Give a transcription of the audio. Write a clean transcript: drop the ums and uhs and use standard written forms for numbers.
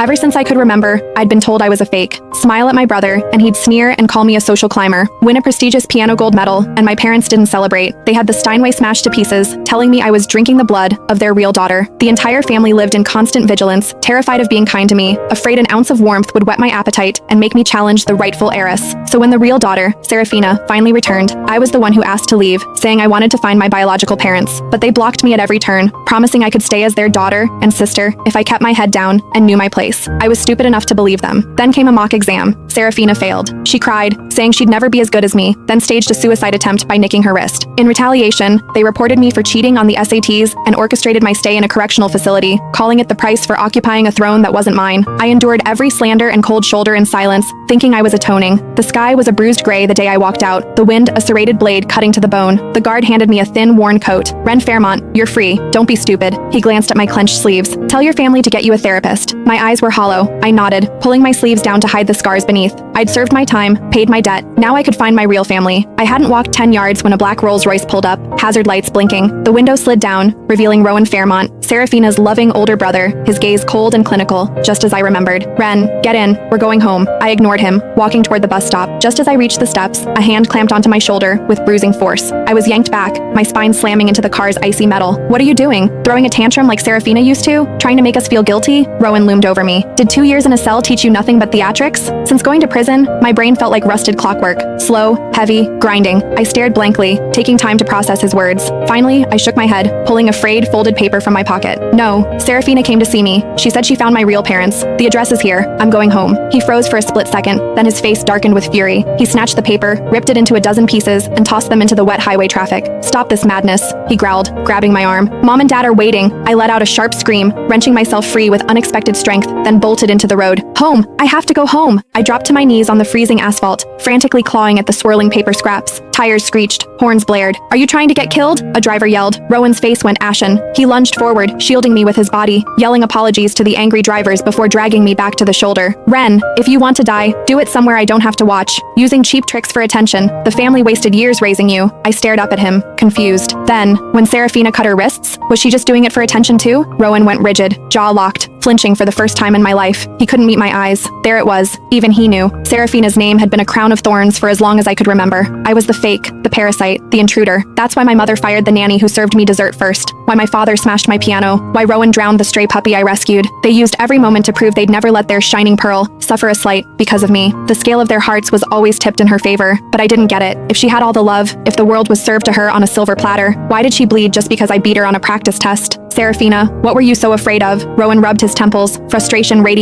Ever since I could remember, I'd been told I was a fake. Smile at my brother, and he'd sneer and call me a social climber. Win a prestigious piano gold medal, and my parents didn't celebrate. They had the Steinway smashed to pieces, telling me I was drinking the blood of their real daughter. The entire family lived in constant vigilance, terrified of being kind to me, afraid an ounce of warmth would whet my appetite and make me challenge the rightful heiress. So when the real daughter, Serafina, finally returned, I was the one who asked to leave, saying I wanted to find my biological parents. But they blocked me at every turn, promising I could stay as their daughter and sister if I kept my head down and knew my place. I was stupid enough to believe them. Then came a mock exam. Serafina failed. She cried, saying she'd never be as good as me, then staged a suicide attempt by nicking her wrist. In retaliation, they reported me for cheating on the SATs and orchestrated my stay in a correctional facility, calling it the price for occupying a throne that wasn't mine. I endured every slander and cold shoulder in silence, thinking I was atoning. The sky was a bruised gray the day I walked out, the wind a serrated blade cutting to the bone. The guard handed me a thin, worn coat. Ren Fairmont, you're free. Don't be stupid. He glanced at my clenched sleeves. Tell your family to get you a therapist. My eyes were hollow. I nodded, pulling my sleeves down to hide the scars beneath. I'd served my time, paid my debt. Now I could find my real family. I hadn't walked 10 yards when a black Rolls-Royce pulled up, hazard lights blinking. The window slid down, revealing Rowan Fairmont, Serafina's loving older brother, his gaze cold and clinical, just as I remembered. Ren, get in. We're going home. I ignored him, walking toward the bus stop. Just as I reached the steps, a hand clamped onto my shoulder with bruising force. I was yanked back, my spine slamming into the car's icy metal. What are you doing? Throwing a tantrum like Serafina used to? Trying to make us feel guilty? Rowan loomed over me. Did 2 years in a cell teach you nothing but theatrics? Since going to prison, my brain felt like rusted clockwork. Slow, heavy, grinding. I stared blankly, taking time to process his words. Finally, I shook my head, pulling a frayed, folded paper from my pocket. No, Serafina came to see me. She said she found my real parents. The address is here. I'm going home. He froze for a split second, then his face darkened with fury. He snatched the paper, ripped it into a dozen pieces, and tossed them into the wet highway traffic. Stop this madness, he growled, grabbing my arm. Mom and Dad are waiting. I let out a sharp scream, wrenching myself free with unexpected strength, then bolted into the road. Home! I have to go home! I dropped to my knees on the freezing asphalt, frantically clawing at the swirling paper scraps. Tires screeched, horns blared. Are you trying to get killed? A driver yelled. Rowan's face went ashen. He lunged forward, shielding me with his body, yelling apologies to the angry drivers before dragging me back to the shoulder. Ren, if you want to die, do it somewhere I don't have to watch. Using cheap tricks for attention. The family wasted years raising you. I stared up at him, confused. Then, when Serafina cut her wrists, was she just doing it for attention too? Rowan went rigid, jaw locked, flinching for the first time in my life. He couldn't meet my eyes. There it was. Even he knew. Serafina's name had been a crown of thorns for as long as I could remember. I was the fake, the parasite, the intruder. That's why my mother fired the nanny who served me dessert first. Why my father smashed my piano. Why Rowan drowned the stray puppy I rescued. They used every moment to prove they'd never let their shining pearl suffer a slight because of me. The scale of their hearts was always tipped in her favor, but I didn't get it. If she had all the love, if the world was served to her on a silver platter, why did she bleed just because I beat her on a practice test? Serafina, what were you so afraid of? Rowan rubbed his temples, frustration radiating